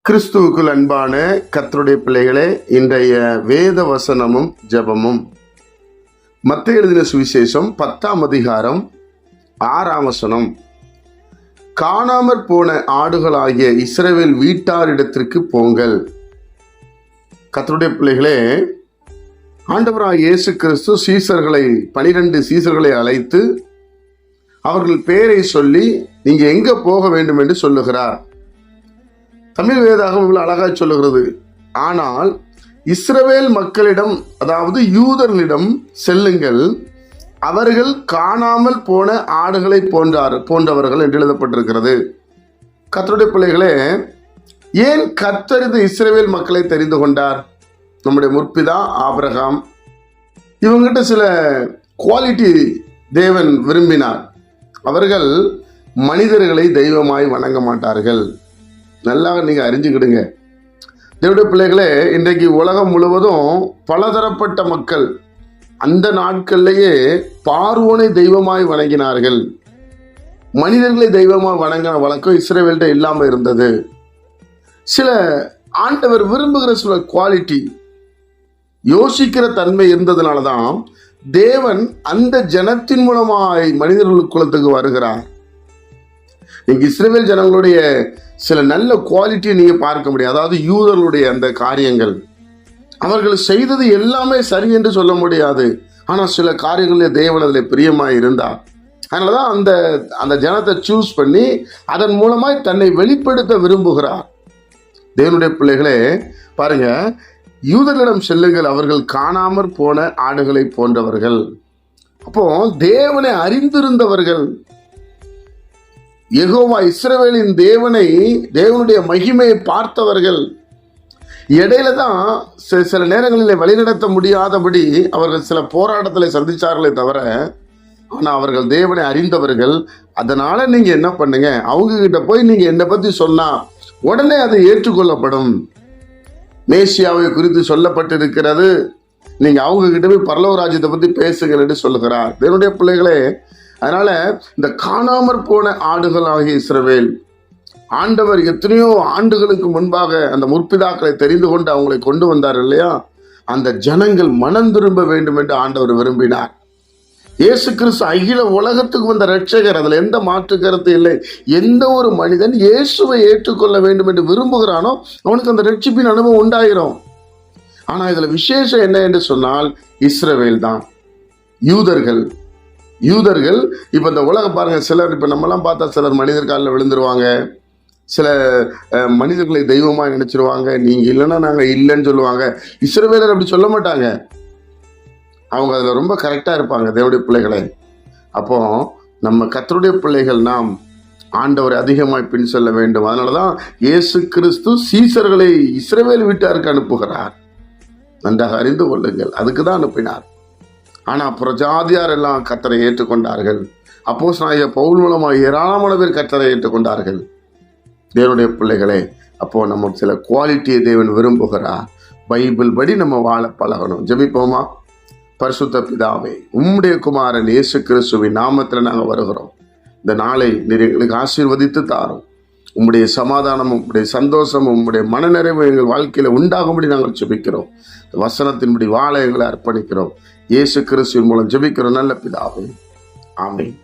கிறிஸ்துவுக்குள் அன்பான கர்த்தருடைய பிள்ளைகளே, இன்றைய வேத வசனமும் ஜெபமும் மத்தேயு எழுதின சுவிசேஷம் 10ஆம் அதிகாரம் 6ஆம் வசனம். காணாமற் போன ஆடுகளாகிய இஸ்ரவேல் வீட்டாரிடத்திற்கு போங்கள். கர்த்தருடைய பிள்ளைகளே, ஆண்டவராகிய இயேசு கிறிஸ்து 12 சீசர்களை அழைத்து அவர்கள் பெயரை சொல்லி நீங்க எங்க போக வேண்டும் என்று சொல்லுகிறார். தமிழ் வேதாகம் இவ்வளவு அழகாய் சொல்லுகிறது. ஆனால் இஸ்ரவேல் மக்களிடம், அதாவது யூதர்களிடம் செல்லுங்கள், அவர்கள் காணாமல் போன ஆடுகளை போன்றவர்கள் என்று எழுதப்பட்டிருக்கிறது. கர்த்தருடைய பிள்ளைகளே, ஏன் கர்த்தர் இந்த இஸ்ரவேல் மக்களை தெரிந்து கொண்டார்? நம்முடைய முற்பிதா ஆபிரகாம், இவங்கிட்ட சில குவாலிட்டி தேவன் விரும்பினார். அவர்கள் மனிதர்களை தெய்வமாய் வணங்க மாட்டார்கள். நல்லா நீங்க அறிஞ்சுக்கிடுங்க தேவனுடைய பிள்ளைகளே. இன்றைக்கு உலகம் முழுவதும் பலதரப்பட்ட மக்கள் அந்த நாட்கள்லேயே பார்வோனை தெய்வமாய் வணங்கினார்கள். மனிதர்களை தெய்வமாய் வணங்கின வழக்கம் இஸ்ரவேல்கிட்ட இல்லாம இருந்தது. சில ஆண்டவர் விரும்புகிற சில குவாலிட்டி, யோசிக்கிற தன்மை இருந்ததுனாலதான் தேவன் அந்த ஜனத்தின் மூலமாய் மனிதர்கள் குலத்துக்கு வருகிறார். நீங்க இஸ்ரவேல் ஜனங்களுடைய சில நல்ல குவாலிட்டியை நீங்க பார்க்க முடியும். அதாவது யூதர்களுடைய அந்த காரியங்கள், அவர்கள் செய்தது எல்லாமே சரி என்று சொல்ல முடியாது. ஆனா சில காரியங்களில் தேவன் அதில் பிரியமாய் இருந்தார். அதனாலதான் அந்த ஜனத்தை சூஸ் பண்ணி அதன் மூலமாய் தன்னை வெளிப்படுத்த விரும்புகிறார். தேவனுடைய பிள்ளைகளே பாருங்க, யூதர்களிடம் செல்லுங்கள், அவர்கள் காணாமற் போன ஆடுகளை போன்றவர்கள். அப்போ தேவனை அறிந்திருந்தவர்கள், யெகோவா இஸ்ரவேலின் தேவனுடைய மகிமையை பார்த்தவர்கள். இடையில தான் சில நேரங்களில் வழிநடத்த முடியாதபடி அவர்கள் சில போராட்டத்தில் சந்திச்சார்களே தவிர, ஆனால் அவர்கள் தேவனை அறிந்தவர்கள். அதனால நீங்க என்ன பண்ணுங்க, அவங்க கிட்ட போய் நீங்க என்னை பத்தி சொன்னா உடனே அது ஏற்றுக்கொள்ளப்படும். மேசியாவை குறித்து சொல்லப்பட்டிருக்கிறது, நீங்க அவங்க கிட்ட போய் பரலோக ராஜ்யத்தை பத்தி பேசுங்கள் என்று சொல்லுகிறார். தேவனுடைய பிள்ளைகளே, அதனால இந்த காணாமற் போன ஆடுகள் ஆகிய இஸ்ரவேல், ஆண்டவர் எத்தனையோ ஆண்டுகளுக்கு முன்பாக அந்த முற்பிதாக்களை தெரிந்து கொண்டு அவங்களை கொண்டு வந்தார் இல்லையா, அந்த ஜனங்கள் மனம் திரும்ப வேண்டும் என்று ஆண்டவர் விரும்பினார். இயேசு கிறிஸ்து அகில உலகத்துக்கு வந்த ரட்சகர், அதுல எந்த மாற்று கருத்து இல்லை. எந்த ஒரு மனிதன் இயேசுவை ஏற்றுக்கொள்ள வேண்டும் என்று விரும்புகிறானோ அவனுக்கு அந்த ரட்சிப்பின் அனுபவம் உண்டாயிரும். ஆனா இதுல விசேஷம் என்ன என்று சொன்னால், இஸ்ரவேல் தான், யூதர்கள். இப்ப இந்த உலகம் பாருங்க, சிலர் இப்ப நம்மலாம் பார்த்தா சிலர் மனிதர் காலில் விழுந்துருவாங்க, சில மனிதர்களை தெய்வமா நினைச்சிருவாங்க. நீங்க இல்லைன்னா நாங்க இல்லைன்னு சொல்லுவாங்க. இஸ்ரவேலர் அப்படி சொல்ல மாட்டாங்க. அவங்க அதுல ரொம்ப கரெக்டா இருப்பாங்க தேவனுடைய பிள்ளைகளை. அப்போ நம்ம கர்த்தருடைய பிள்ளைகள் நாம் ஆண்டவரை அதிகமாய் பின் செல்ல வேண்டும். அதனாலதான் இயேசு கிறிஸ்து சீசர்களை இஸ்ரவேல் வீட்டாருக்கு அனுப்புகிறார். நன்றாக அறிந்து கொள்ளுங்கள், அதுக்குதான் அனுப்பினார். ஆனா பிரஜாதியார் எல்லாம் கர்த்தரை ஏற்றுக்கொண்டார்கள். அப்போஸ்தலனாகிய பவுல் மூலமாக ஏராளமான பேர் கர்த்தரை ஏற்றுக்கொண்டார்கள். தேவனுடைய பிள்ளைகளே, அப்போ நம்ம சில குவாலிட்டியை தேவன் விரும்புகிறார். பைபிள் படி நம்ம வாழ பழகணும். ஜெபிப்போமா? பரிசுத்த பிதாவே, உம்முடைய குமாரன் இயேசு கிறிஸ்துவின் நாமத்தில் நாங்கள் வருகிறோம். இந்த நாளை நீர் எங்களுக்கு ஆசீர்வதித்து தாரும். உம்முடைய சமாதானமும் உம்முடைய சந்தோஷமும் உம்முடைய மனநிறைவு எங்கள் வாழ்க்கையில உண்டாகும்படி நாங்கள் ஜெபிக்கிறோம். வசனத்தின்படி வாழ எங்களை அர்ப்பணிக்கிறோம். இயேசு கிறிஸ்துவின் மூலம் ஜெபிக்கிறோம் நல்ல பிதாவே, ஆமென்.